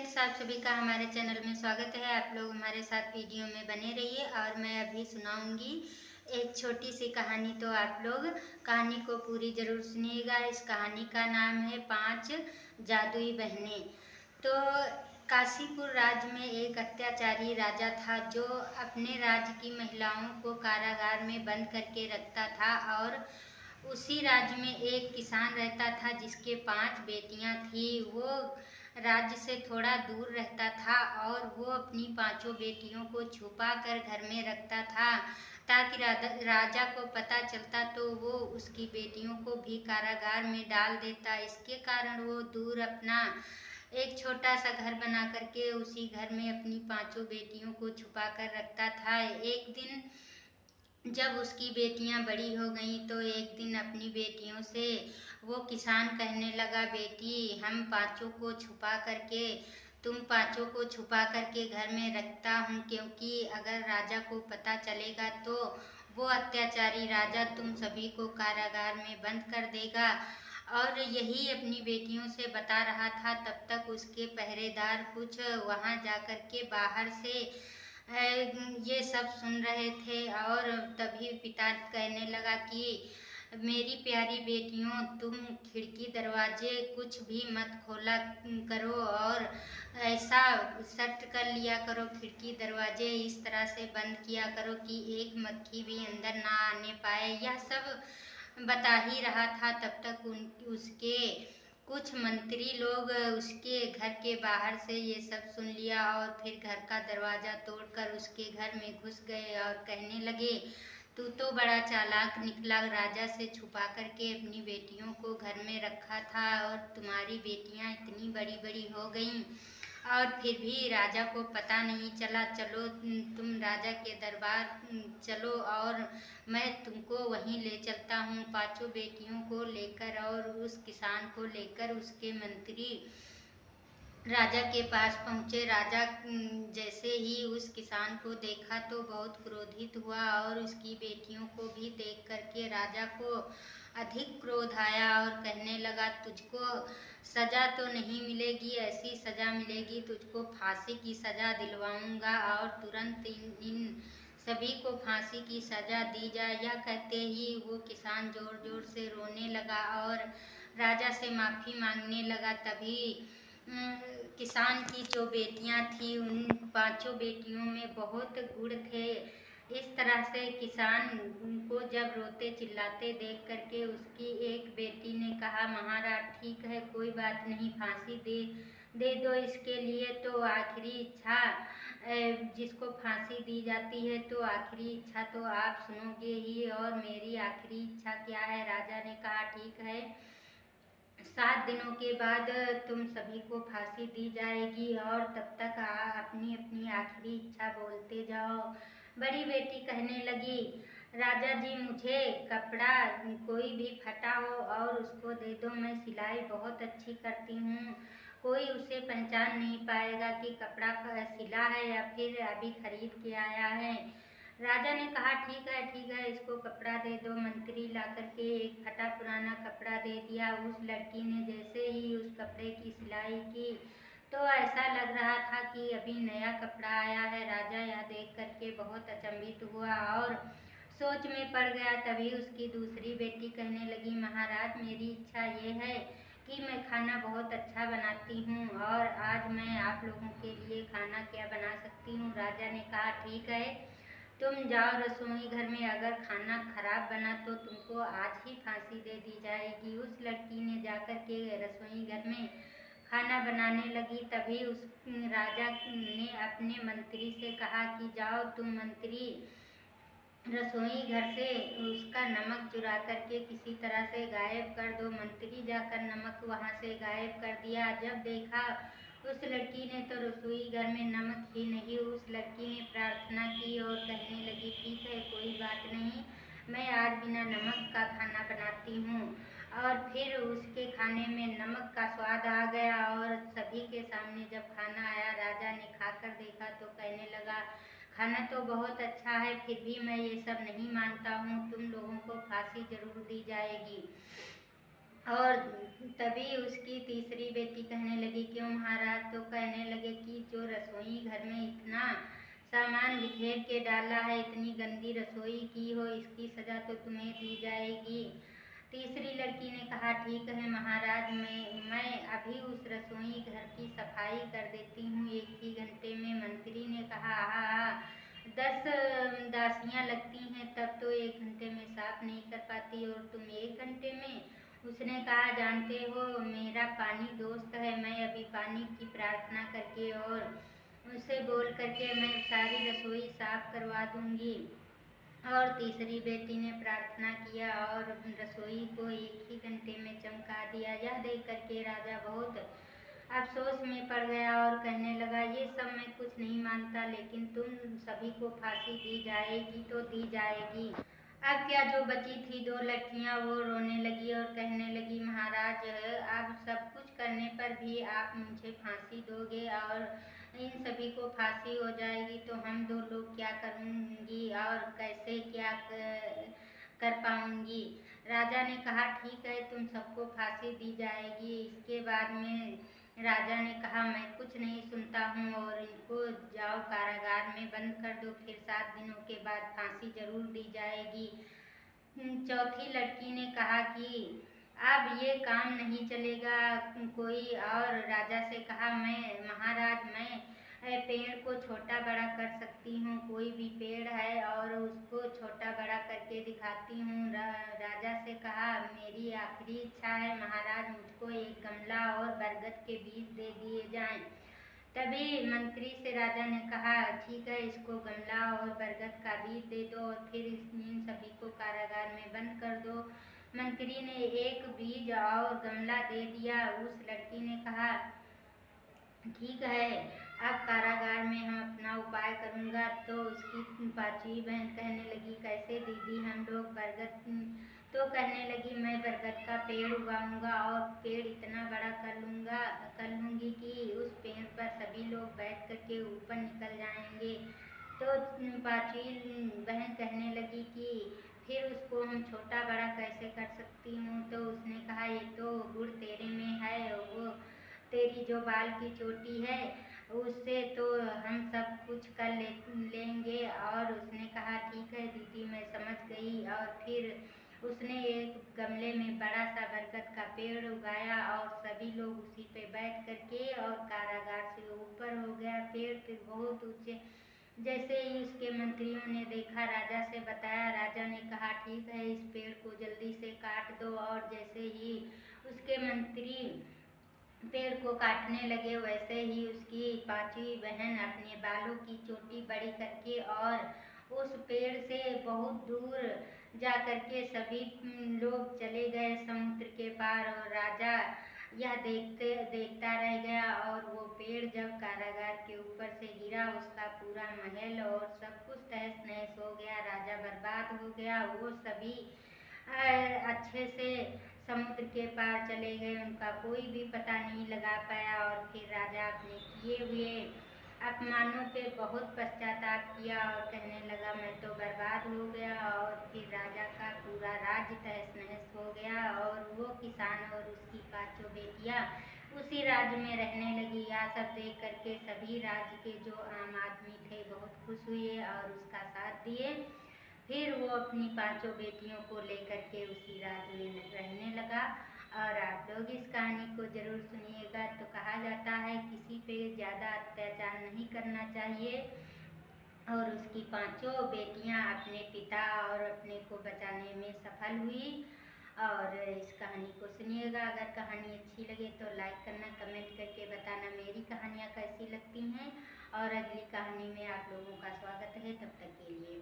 Friends, आप सभी का हमारे चैनल में स्वागत है। आप लोग हमारे साथ वीडियो में बने रहिए और मैं अभी सुनाऊंगी एक छोटी सी कहानी। तो आप लोग कहानी को पूरी ज़रूर सुनिएगा। इस कहानी का नाम है 5 जादुई बहनें। तो काशीपुर राज्य में एक अत्याचारी राजा था जो अपने राज्य की महिलाओं को कारागार में बंद करके रखता था। और उसी राज्य में एक किसान रहता था जिसके 5 बेटियां थी। वो राज्य से थोड़ा दूर रहता था और वो अपनी 5 बेटियों को छुपा कर घर में रखता था ताकि राजा को पता चलता तो वो उसकी बेटियों को भी कारागार में डाल देता। इसके कारण वो दूर अपना एक छोटा सा घर बना करके उसी घर में अपनी 5 बेटियों को छुपा कर रखता था। एक दिन जब उसकी बेटियां बड़ी हो गईं तो एक दिन अपनी बेटियों से वो किसान कहने लगा, बेटी हम 5 को छुपा करके तुम 5 को छुपा करके घर में रखता हूँ, क्योंकि अगर राजा को पता चलेगा तो वो अत्याचारी राजा तुम सभी को कारागार में बंद कर देगा। और यही अपनी बेटियों से बता रहा था, तब तक उसके पहरेदार कुछ वहाँ जा कर के बाहर से ये सब सुन रहे थे। और तभी पिता कहने लगा कि मेरी प्यारी बेटियों, तुम खिड़की दरवाजे कुछ भी मत खोला करो और ऐसा सेट कर लिया करो, खिड़की दरवाजे इस तरह से बंद किया करो कि एक मक्खी भी अंदर ना आने पाए। यह सब बता ही रहा था, तब तक उसके कुछ मंत्री लोग उसके घर के बाहर से ये सब सुन लिया और फिर घर का दरवाज़ा तोड़कर उसके घर में घुस गए और कहने लगे, तू तो बड़ा चालाक निकला, राजा से छुपा करके अपनी बेटियों को घर में रखा था और तुम्हारी बेटियां इतनी बड़ी बड़ी हो गईं और फिर भी राजा को पता नहीं चला। चलो तुम राजा के दरबार चलो और मैं तुमको वहीं ले चलता हूँ। 5 बेटियों को लेकर और उस किसान को लेकर उसके मंत्री राजा के पास पहुँचे। राजा जैसे ही उस किसान को देखा तो बहुत क्रोधित हुआ और उसकी बेटियों को भी देख करके राजा को अधिक क्रोध आया और कहने लगा, तुझको सजा तो नहीं मिलेगी, ऐसी सजा मिलेगी, तुझको फांसी की सजा दिलवाऊंगा और तुरंत इन सभी को फांसी की सजा दी जाए। यह कहते ही वो किसान जोर जोर से रोने लगा और राजा से माफ़ी मांगने लगा। तभी किसान की जो बेटियां थी उन 5 बेटियों में बहुत गुण थे। इस तरह से किसान को जब रोते चिल्लाते देख करके उसकी एक बेटी ने कहा, महाराज ठीक है, कोई बात नहीं, फांसी दे दो इसके लिए तो आखिरी इच्छा, जिसको फांसी दी जाती है तो आखिरी इच्छा तो आप सुनोगे ही, और मेरी आखिरी इच्छा क्या है। राजा ने कहा, ठीक है, 7 दिनों के बाद तुम सभी को फांसी दी जाएगी और तब तक अपनी अपनी आखिरी इच्छा बोलते जाओ। बड़ी बेटी कहने लगी, राजा जी मुझे कपड़ा कोई भी फटा हो और उसको दे दो, मैं सिलाई बहुत अच्छी करती हूँ, कोई उसे पहचान नहीं पाएगा कि कपड़ा सिला है या फिर अभी खरीद के आया है। राजा ने कहा, ठीक है, इसको कपड़ा दे दो। मंत्री ला करके एक फटा पुराना कपड़ा दे दिया। उस लड़की ने जैसे ही उस कपड़े की सिलाई की तो ऐसा लग रहा था कि अभी नया कपड़ा आया है। राजा यह देख करके बहुत अचंभित हुआ और सोच में पड़ गया। तभी उसकी दूसरी बेटी कहने लगी, महाराज मेरी इच्छा ये है कि मैं खाना बहुत अच्छा बनाती हूँ और आज मैं आप लोगों के लिए खाना क्या बना सकती हूँ। राजा ने कहा, ठीक है, तुम जाओ रसोई घर में, अगर खाना खराब बना तो तुमको आज ही फांसी दे दी जाएगी। उस लड़की ने जाकर के रसोई घर में खाना बनाने लगी। तभी उस राजा ने अपने मंत्री से कहा कि जाओ तुम मंत्री रसोई घर से उसका नमक चुरा करके किसी तरह से गायब कर दो। मंत्री जाकर नमक वहाँ से गायब कर दिया। जब देखा उस लड़की ने तो रसोई घर में नमक ही नहीं। उस लड़की ने प्रार्थना की और कहने लगी, ठीक है, कोई बात नहीं, मैं आज बिना नमक का खाना बनाती हूँ। और फिर उसके खाने में नमक का स्वाद आ गया और सभी के सामने जब खाना आया, राजा ने खाकर देखा तो कहने लगा, खाना तो बहुत अच्छा है, फिर भी मैं ये सब नहीं मानता हूँ, तुम लोगों को फांसी जरूर दी जाएगी। और तभी उसकी तीसरी बेटी कहने लगी, क्यों महाराज? तो कहने लगे कि जो रसोई घर में इतना सामान बिखेर के डाला है, इतनी गंदी रसोई की हो, इसकी सज़ा तो तुम्हें दी जाएगी। तीसरी लड़की ने कहा, ठीक है महाराज, मैं अभी उस रसोई घर की सफाई कर देती हूँ 1 ही घंटे में। मंत्री ने कहा, हाँ 10 दासियाँ लगती हैं तब तो 1 घंटे में साफ नहीं कर पाती, और तुम 1 घंटे में? उसने कहा, जानते हो मेरा पानी दोस्त है, मैं अभी पानी की प्रार्थना करके और उससे बोल करके मैं सारी रसोई साफ करवा दूंगी। और तीसरी बेटी ने प्रार्थना किया और रसोई को 1 ही घंटे में चमका दिया। यह देख करके राजा बहुत अफसोस में पड़ गया और कहने लगा, ये सब मैं कुछ नहीं मानता, लेकिन तुम सभी को फांसी दी जाएगी तो दी जाएगी। अब क्या, जो बची थी 2 लड़कियां वो रोने लगी और कहने लगी, महाराज अब सब कुछ करने पर भी आप मुझे फांसी दोगे और इन सभी को फांसी हो जाएगी तो हम 2 लोग क्या करूँगी और कैसे क्या कर पाऊँगी? राजा ने कहा, ठीक है तुम सबको फांसी दी जाएगी। इसके बाद में राजा ने कहा, मैं कुछ नहीं सुनता हूँ और इनको जाओ कारागार में बंद कर दो, फिर 7 दिनों के बाद फांसी जरूर दी जाएगी। चौथी लड़की ने कहा कि अब ये काम नहीं चलेगा कोई, और राजा से कहा, मैं महाराज मैं पेड़ को छोटा बड़ा कर सकती हूँ, कोई भी पेड़ है और उसको छोटा बड़ा करके दिखाती हूँ। राजा से कहा, मेरी आखिरी इच्छा है महाराज, मुझको एक गमला और बरगद के बीज दे दिए जाएं। तभी मंत्री से राजा ने कहा, ठीक है इसको गमला और बरगद का बीज दे दो और फिर इन सभी को कारागार में बंद कर दो। मंत्री ने एक बीज और गमला दे दिया। उस लड़की ने कहा, ठीक है अब कारागार में हम अपना उपाय करूँगा। तो उसकी पांचवी बहन कहने लगी, कैसे दीदी हम लोग बरगद? तो कहने लगी, मैं बरगद का पेड़ उगाऊंगा और पेड़ इतना बड़ा कर लूँगी कि उस पेड़ पर सभी लोग बैठ करके ऊपर निकल जाएंगे। तो पांचवी बहन कहने लगी कि फिर उसको हम छोटा बड़ा कैसे कर सकती हूँ? तो उसने कहा, ये तो गुड़ तेरे में है, वो तेरी जो बाल की चोटी है उससे तो हम सब कुछ कर लेंगे। और उसने कहा, ठीक है दीदी मैं समझ गई। और फिर उसने एक गमले में बड़ा सा बरगद का पेड़ उगाया और सभी लोग उसी पे बैठ करके, और कारागार से ऊपर हो गया पेड़, फिर बहुत ऊंचे। जैसे ही उसके मंत्रियों ने देखा, राजा से बताया, राजा ने कहा, ठीक है इस पेड़ को जल्दी से काट दो। और जैसे ही उसके मंत्री पेड़ को काटने लगे, वैसे ही उसकी पांचवी बहन अपने बालों की चोटी बड़ी करके और उस पेड़ से बहुत दूर जा करके सभी लोग चले गए समुद्र के पार। और राजा यह देखता रह गया। और वो पेड़ जब कारागार के ऊपर से गिरा, उसका पूरा महल और सब कुछ तहस नहस हो गया, राजा बर्बाद हो गया। वो सभी अच्छे से समुद्र के पार चले गए, उनका कोई भी पता नहीं लगा पाया। और फिर राजा अपने किए हुए अपमानों पे बहुत पश्चाताप किया और कहने लगा, मैं तो बर्बाद हो गया। और फिर राजा का पूरा राज्य तहस नहस हो गया और वो किसान और उसकी पांचों बेटियां उसी राज्य में रहने लगी। यह सब देख करके सभी राज्य के जो आम आदमी थे बहुत खुश हुए और उसका साथ दिए। फिर वो अपनी पांचों बेटियों को लेकर के उसी राज्य में रहने लगा। और आप लोग इस कहानी को ज़रूर सुनिएगा। तो कहा जाता है किसी पे ज़्यादा अत्याचार नहीं करना चाहिए। और उसकी पांचों बेटियां अपने पिता और अपने को बचाने में सफल हुई। और इस कहानी को सुनिएगा। अगर कहानी अच्छी लगे तो लाइक करना, कमेंट करके बताना मेरी कहानियाँ कैसी लगती हैं। और अगली कहानी में आप लोगों का स्वागत है। तब तक के लिए